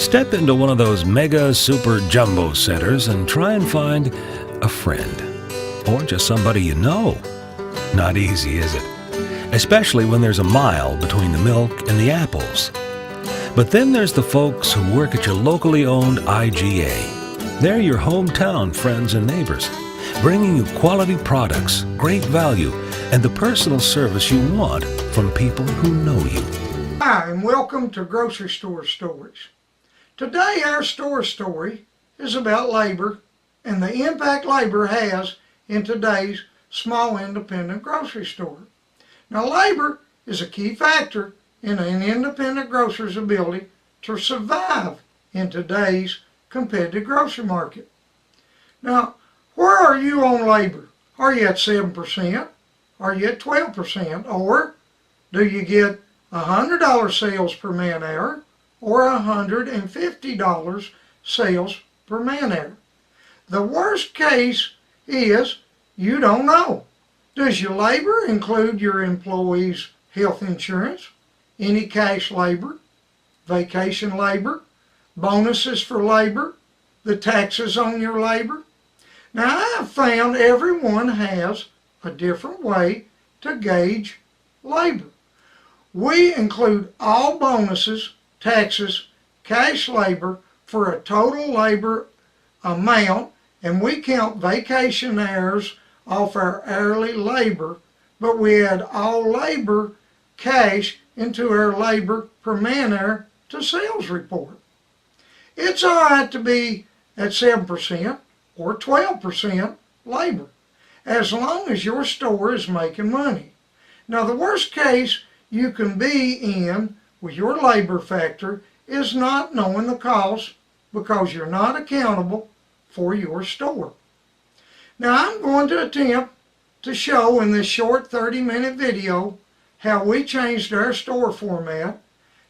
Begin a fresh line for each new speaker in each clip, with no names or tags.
Step into one of those mega super jumbo centers and try and find a friend. Or just somebody you know. Not easy, is it? Especially when there's a mile between the milk and the apples. But then there's the folks who work at your locally owned IGA. They're your hometown friends and neighbors, bringing you quality products, great value, and the personal service you want from people who know you.
Hi, and welcome to Grocery Store Stories. Today our store story is about labor and the impact labor has in today's small independent grocery store. Now, labor is a key factor in an independent grocer's ability to survive in today's competitive grocery market. Now, where are you on labor? Are you at 7%? Are you at 12%? Or do you get $100 sales per man hour or $150 sales per man hour? The worst case is you don't know. Does your labor include your employees' health insurance, any cash labor, vacation labor, bonuses for labor, the taxes on your labor? Now, I have found everyone has a different way to gauge labor. We include all bonuses, taxes, cash labor for a total labor amount, and we count vacation hours off our hourly labor, but we add all labor cash into our labor per man hour to sales report. It's all right to be at 7% or 12% labor, as long as your store is making money. Now, the worst case you can be in with your labor factor is not knowing the cost because you're not accountable for your store. Now, I'm going to attempt to show in this short 30-minute video how we changed our store format,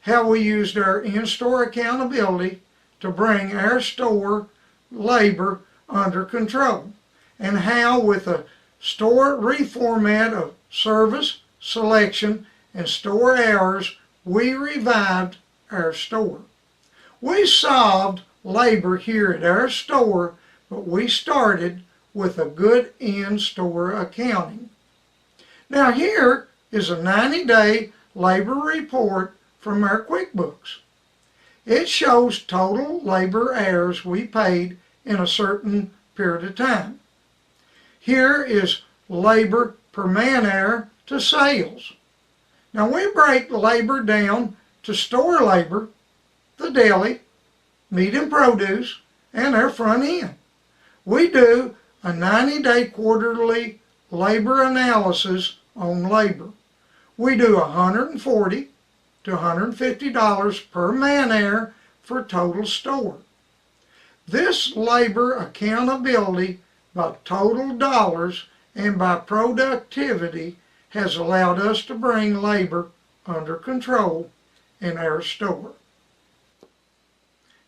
how we used our in-store accountability to bring our store labor under control, and how with a store reformat of service, selection, and store hours, we revived our store. We solved labor here at our store, but we started with a good in-store accounting. Now, here is a 90-day labor report from our QuickBooks. It shows total labor hours we paid in a certain period of time. Here is labor per man hour to sales. Now, we break labor down to store labor, the deli, meat and produce, and our front end. We do a 90-day quarterly labor analysis on labor. We do $140 to $150 per man hour for total store. This labor accountability by total dollars and by productivity has allowed us to bring labor under control in our store.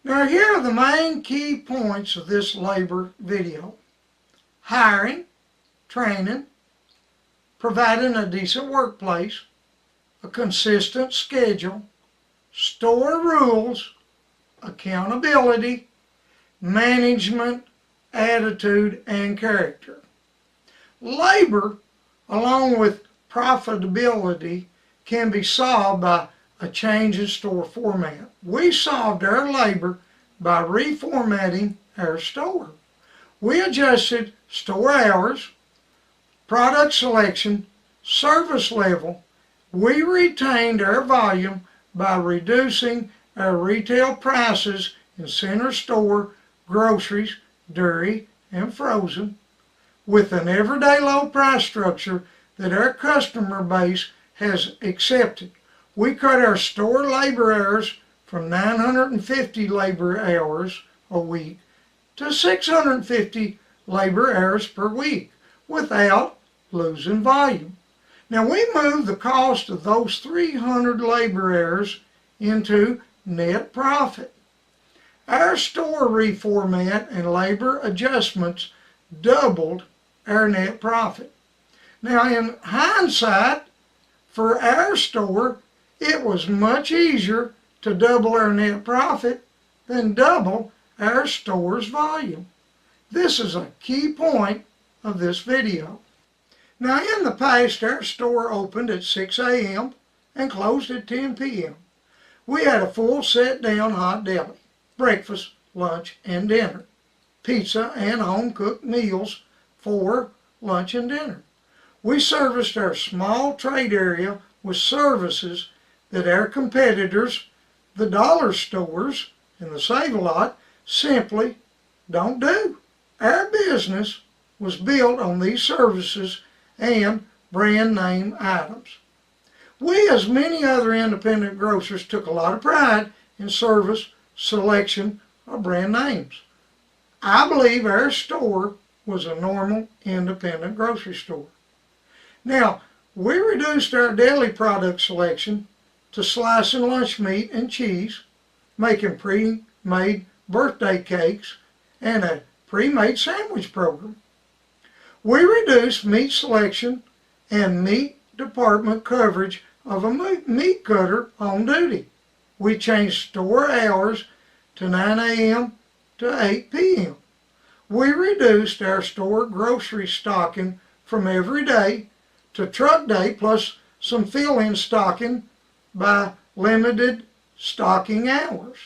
Now, here are the main key points of this labor video. Hiring, training, providing a decent workplace, a consistent schedule, store rules, accountability, management, attitude, and character. Labor, along with profitability, can be solved by a change in store format. We solved our labor by reformatting our store. We adjusted store hours, product selection, service level. We retained our volume by reducing our retail prices in center store, groceries, dairy, and frozen, with an everyday low price structure that our customer base has accepted. We cut our store labor hours from 950 labor hours a week to 650 labor hours per week without losing volume. Now, we moved the cost of those 300 labor hours into net profit. Our store reformat and labor adjustments doubled our net profit. Now, in hindsight, for our store, it was much easier to double our net profit than double our store's volume. This is a key point of this video. Now in the past, our store opened at 6 a.m. and closed at 10 p.m. We had a full sit-down hot deli, breakfast, lunch, and dinner, pizza and home-cooked meals for lunch and dinner. We serviced our small trade area with services that our competitors, the dollar stores and the Save-A-Lot, simply don't do. Our business was built on these services and brand name items. We, as many other independent grocers, took a lot of pride in service, selection of brand names. I believe our store was a normal independent grocery store. Now, we reduced our deli product selection to slicing lunch meat and cheese, making pre-made birthday cakes, and a pre-made sandwich program. We reduced meat selection and meat department coverage of a meat cutter on duty. We changed store hours to 9 a.m. to 8 p.m. We reduced our store grocery stocking from every day to truck day plus some fill-in stocking by limited stocking hours.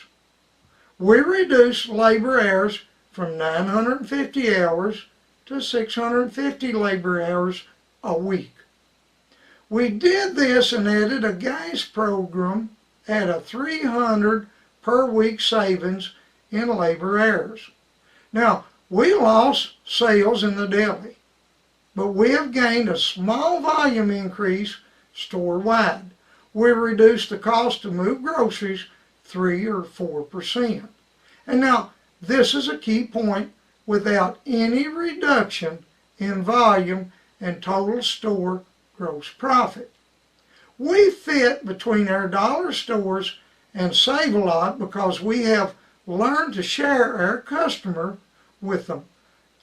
We reduced labor hours from 950 hours to 650 labor hours a week. We did this and added a gas program at a 300 per week savings in labor hours. Now, we lost sales in the deli, but we have gained a small volume increase store-wide. We reduced the cost to move groceries 3 or 4%. And now, this is a key point without any reduction in volume and total store gross profit. We fit between our dollar stores and Save-A-Lot because we have learned to share our customer with them.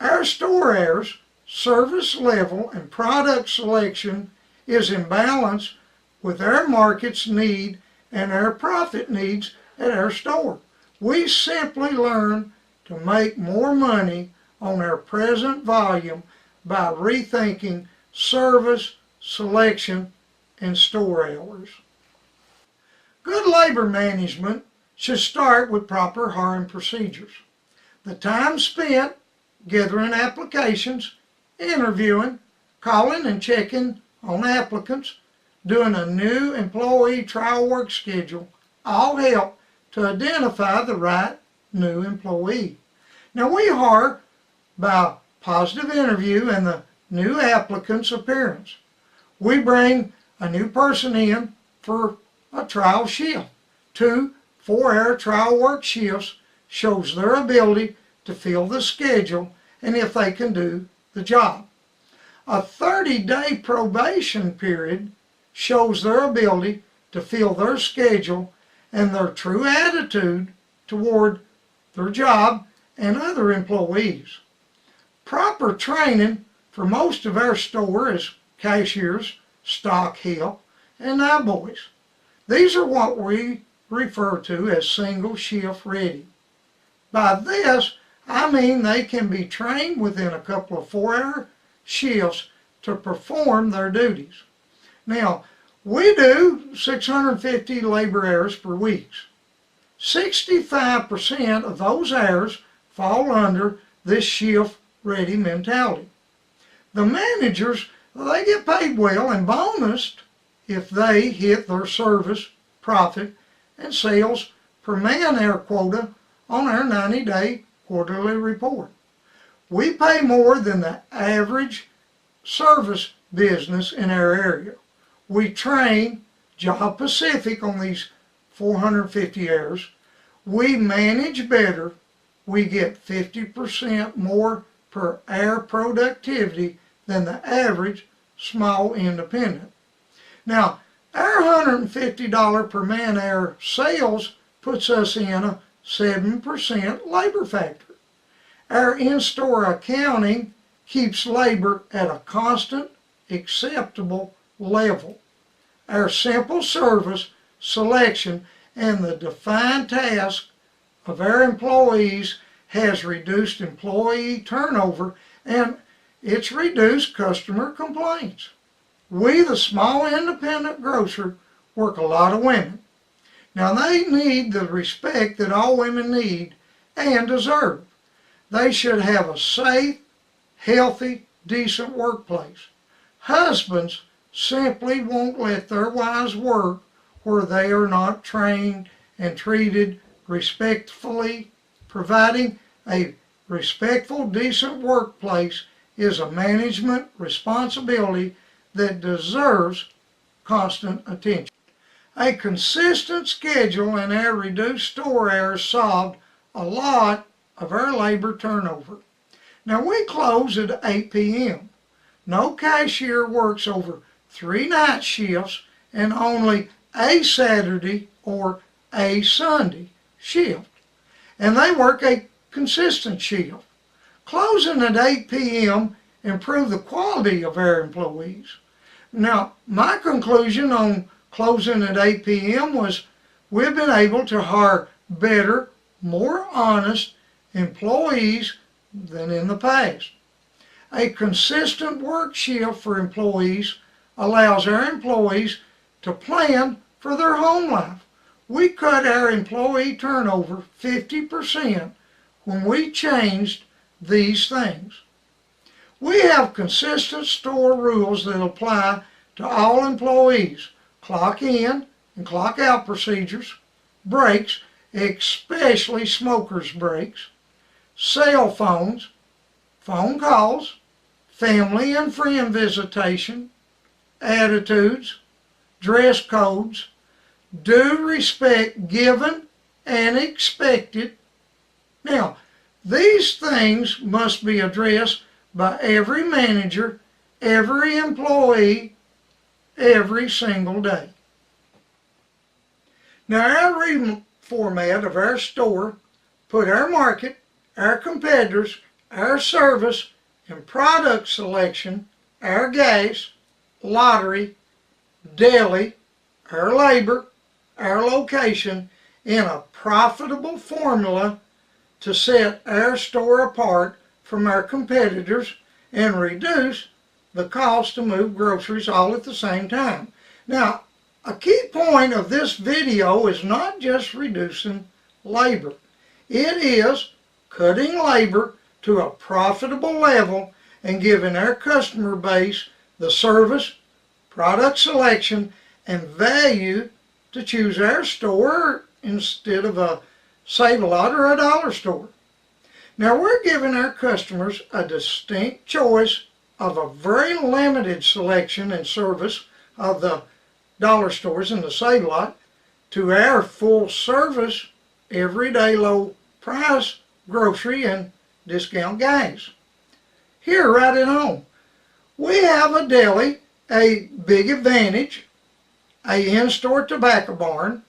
Our store hours, service level, and product selection is in balance with our market's need and our profit needs at our store. We simply learn to make more money on our present volume by rethinking service, selection, and store hours. Good labor management should start with proper hiring procedures. The time spent gathering applications, interviewing, calling and checking on applicants, doing a new employee trial work schedule, all help to identify the right new employee. Now we hire by positive interview and the new applicant's appearance. We bring a new person in for a trial shift. 2 4-hour trial work shifts shows their ability to fill the schedule and if they can do the job. A 30-day probation period shows their ability to fill their schedule and their true attitude toward their job and other employees. Proper training for most of our store is cashiers, stock help, and boys. These are what we refer to as single shift ready. By this, I mean they can be trained within a couple of 4-hour shifts to perform their duties. Now, we do 650 labor hours per week. 65% of those hours fall under this shift-ready mentality. The managers, they get paid well and bonused if they hit their service, profit, and sales per man-hour quota on our 90-day quarterly report. We pay more than the average service business in our area. We train job specific on these 450 hours. We manage better. We get 50% more per hour productivity than the average small independent. Now, our $150 per man hour sales puts us in a 7% labor factor. Our in-store accounting keeps labor at a constant, acceptable level. Our simple service, selection, and the defined task of our employees has reduced employee turnover, and it's reduced customer complaints. We, the small independent grocer, work a lot of women. Now they need the respect that all women need and deserve. They should have a safe, healthy, decent workplace. Husbands simply won't let their wives work where they are not trained and treated respectfully. Providing a respectful, decent workplace is a management responsibility that deserves constant attention. A consistent schedule and our reduced store hours solved a lot of our labor turnover. Now we close at 8 p.m. No cashier works over 3 night shifts and only a Saturday or a Sunday shift. And they work a consistent shift. Closing at 8 p.m. improve the quality of our employees. Now, my conclusion on closing at 8 p.m. was we've been able to hire better, more honest employees than in the past. A consistent work shift for employees allows our employees to plan for their home life. We cut our employee turnover 50% when we changed these things. We have consistent store rules that apply to all employees. Clock in and clock out procedures, breaks, especially smokers' breaks, cell phones, phone calls, family and friend visitation, attitudes, dress codes, due respect given and expected. Now, these things must be addressed by every manager, every employee, every single day. Now, our reformat of our store put our market, our competitors, our service, and product selection, our gas, lottery, deli, our labor, our location in a profitable formula to set our store apart from our competitors and reduce the cost to move groceries all at the same time. Now, a key point of this video is not just reducing labor. It is cutting labor to a profitable level and giving our customer base the service, product selection, and value to choose our store instead of a Save-A-Lot or a dollar store. Now we're giving our customers a distinct choice of a very limited selection and service of the dollar stores and the Save-A-Lot to our full service, everyday low price grocery and discount gas. Here right at home, we have a deli, a big advantage, a in-store tobacco barn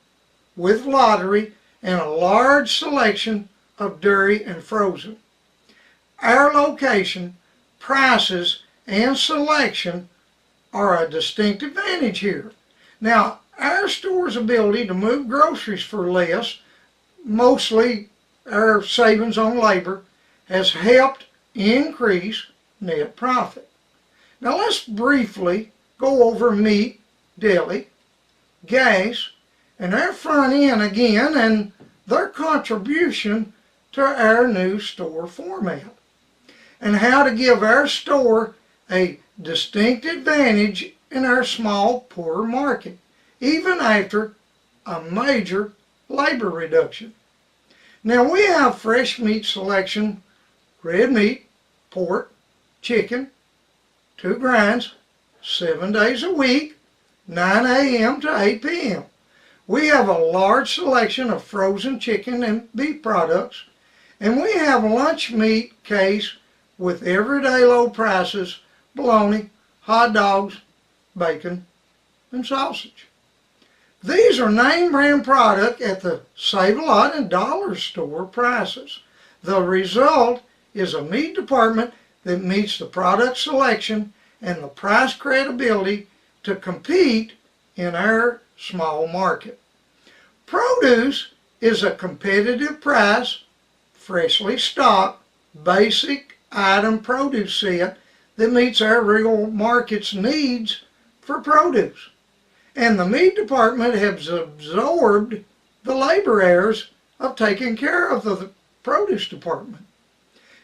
with lottery and a large selection of dairy and frozen. Our location, prices, and selection are a distinct advantage here. Now, our store's ability to move groceries for less, mostly our savings on labor, has helped increase net profit. Now let's briefly go over meat, deli, gas, and our front end again and their contribution to our new store format, and how to give our store a distinct advantage in our small, poor market, even after a major labor reduction. Now we have fresh meat selection, red meat, pork, chicken, 2 grinds, 7 days a week, 9 a.m. to 8 p.m. We have a large selection of frozen chicken and beef products, and we have lunch meat case with everyday low prices, bologna, hot dogs, bacon, and sausage. These are name brand product at the Save-A-Lot and dollar store prices. The result is a meat department that meets the product selection and the price credibility to compete in our small market. Produce is a competitive price, freshly stocked, basic item produce set that meets our rural market's needs for produce. And the meat department has absorbed the labor errors of taking care of the produce department.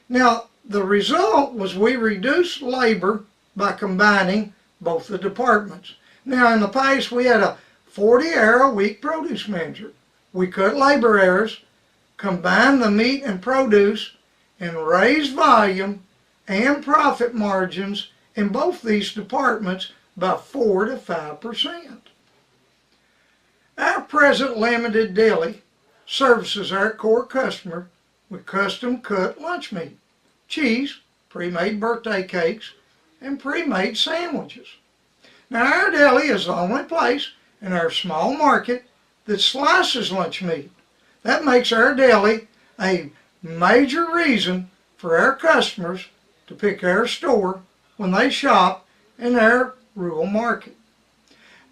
Now, the result was we reduced labor by combining both the departments. Now, in the past, we had a 40-hour-a-week produce manager. We cut labor errors, combined the meat and produce, and raised volume and profit margins in both these departments by 4 to 5%. Our present limited deli services our core customer with custom cut lunch meat, cheese, pre-made birthday cakes, and pre-made sandwiches. Now, our deli is the only place in our small market that slices lunch meat. That makes our deli a major reason for our customers to pick our store when they shop in our rural market.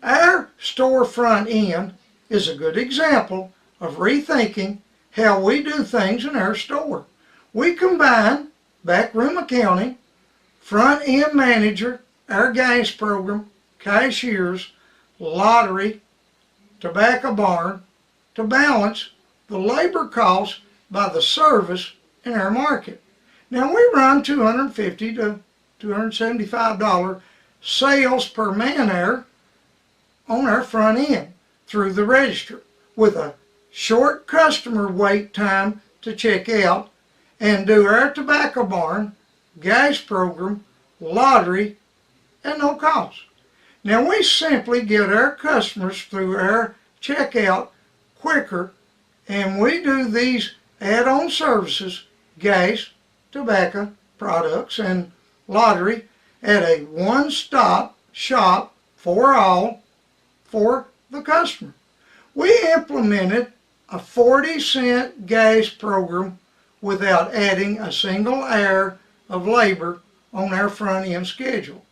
Our storefront end is a good example of rethinking how we do things in our store. We combine backroom accounting, front end manager, our gas program, cashiers, lottery, tobacco barn to balance the labor costs by the service in our market. Now, we run $250 to $275 sales per man hour on our front end through the register with a short customer wait time to check out and do our tobacco barn, gas program, lottery at no cost. Now, we simply get our customers through our checkout quicker, and we do these add-on services, gas, tobacco products, and lottery at a one-stop shop for all for the customer. We implemented a 40-cent gas program without adding a single hour of labor on our front end schedule.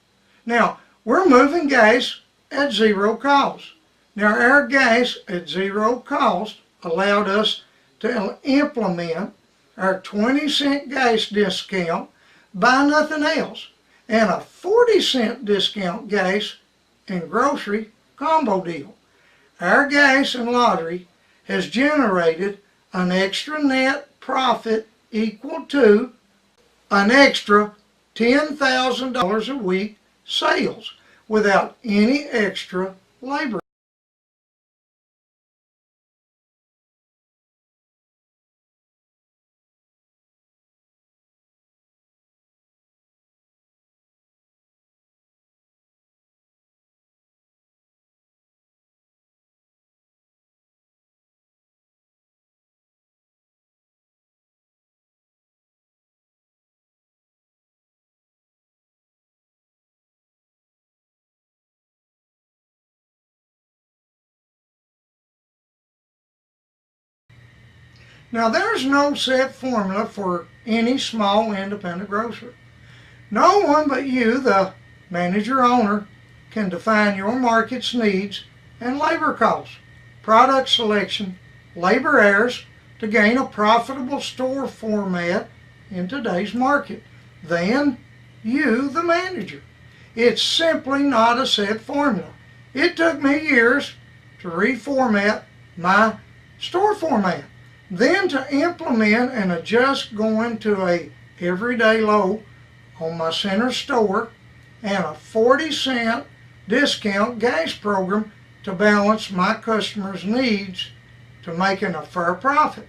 Now, we're moving gas at zero cost. Now, our gas at zero cost allowed us to implement our 20-cent gas discount, buy nothing else, and a 40-cent discount gas and grocery combo deal. Our gas and lottery has generated an extra net profit equal to an extra $10,000 a week sales without any extra labor. Now, there's no set formula for any small independent grocer. No one but you, the manager-owner, can define your market's needs and labor costs, product selection, labor errors to gain a profitable store format in today's market than you, the manager. It's simply not a set formula. It took me years to reformat my store format, then to implement and adjust going to a everyday low on my center store and a 40-cent discount gas program to balance my customers' needs to making a fair profit.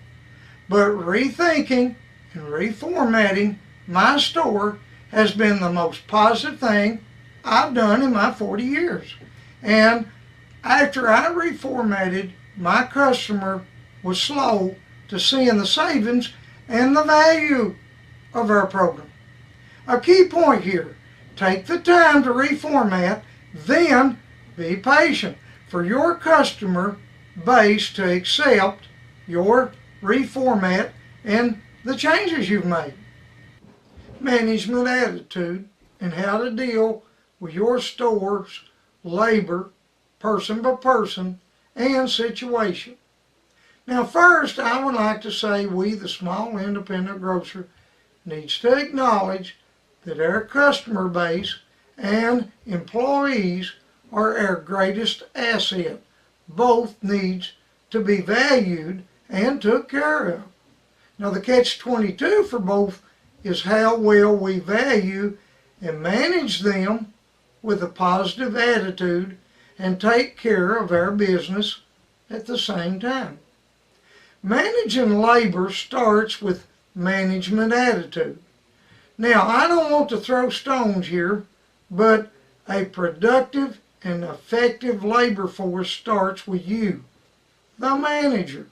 But rethinking and reformatting my store has been the most positive thing I've done in my 40 years. And after I reformatted, my customer was slow to seeing the savings and the value of our program. A key point here, take the time to reformat, then be patient for your customer base to accept your reformat and the changes you've made. Management attitude and how to deal with your store's labor, person by person, and situation. Now first, I would like to say we, the small independent grocer, needs to acknowledge that our customer base and employees are our greatest asset. Both needs to be valued and took care of. Now the catch-22 for both is how well we value and manage them with a positive attitude and take care of our business at the same time. Managing labor starts with management attitude. Now, I don't want to throw stones here, but a productive and effective labor force starts with you, the manager.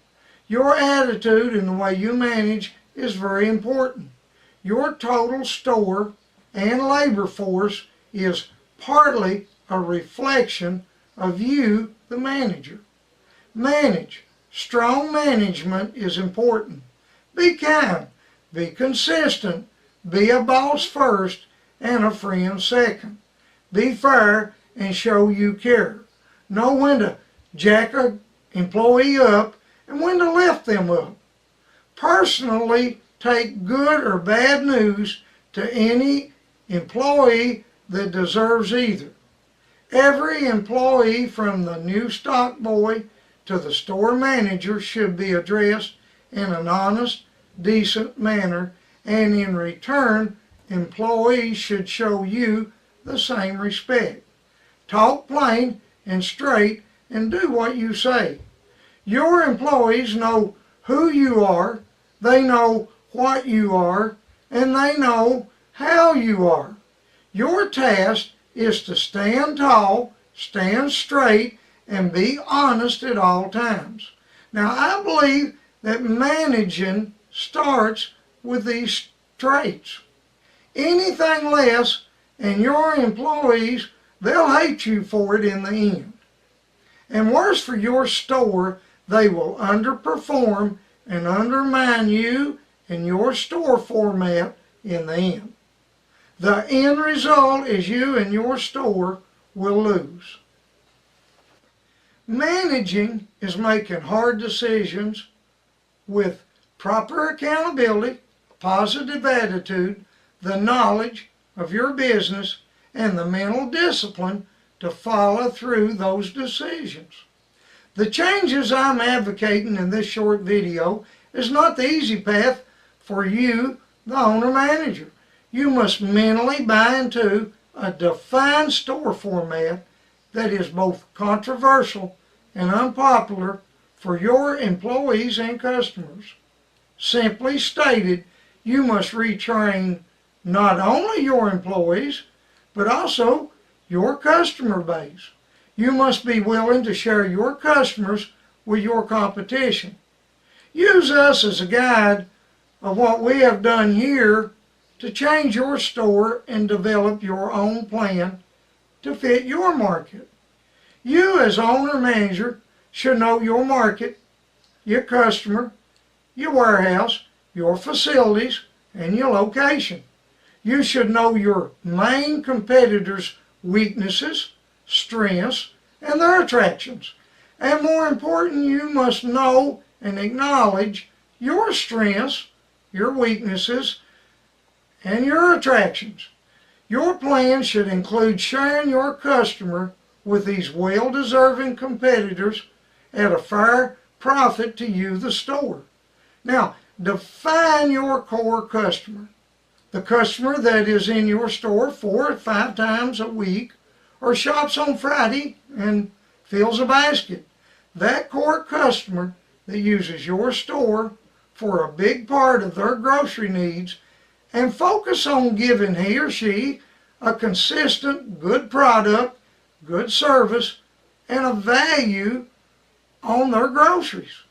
Your attitude and the way you manage is very important. Your total store and labor force is partly a reflection of you, the manager. Manage. Strong management is important. Be kind, be consistent, be a boss first and a friend second. Be fair and show you care. Know when to jack an employee up and when to lift them up. Personally, take good or bad news to any employee that deserves either. Every employee, from the new stock boy to the store manager, should be addressed in an honest, decent manner, and in return, employees should show you the same respect. Talk plain and straight and do what you say. Your employees know who you are, they know what you are, and they know how you are. Your task is to stand tall, stand straight, and be honest at all times. Now, I believe that managing starts with these traits. Anything less, and your employees, they'll hate you for it in the end. And worse for your store, they will underperform and undermine you and your store format in the end. The end result is you and your store will lose. Managing is making hard decisions with proper accountability, positive attitude, the knowledge of your business, and the mental discipline to follow through those decisions. The changes I'm advocating in this short video is not the easy path for you, the owner-manager. You must mentally buy into a defined store format that is both controversial and unpopular for your employees and customers. Simply stated, you must retrain not only your employees, but also your customer base. You must be willing to share your customers with your competition. Use us as a guide of what we have done here to change your store and develop your own plan to fit your market. You as owner-manager should know your market, your customer, your warehouse, your facilities, and your location. You should know your main competitors' weaknesses, strengths, and their attractions. And more important, you must know and acknowledge your strengths, your weaknesses, and your attractions. Your plan should include sharing your customer with these well-deserving competitors at a fair profit to you, the store. Now, define your core customer. The customer that is in your store 4 or 5 times a week, or shops on Friday and fills a basket. That core customer that uses your store for a big part of their grocery needs, and focus on giving he or she a consistent, good product, good service, and a value on their groceries.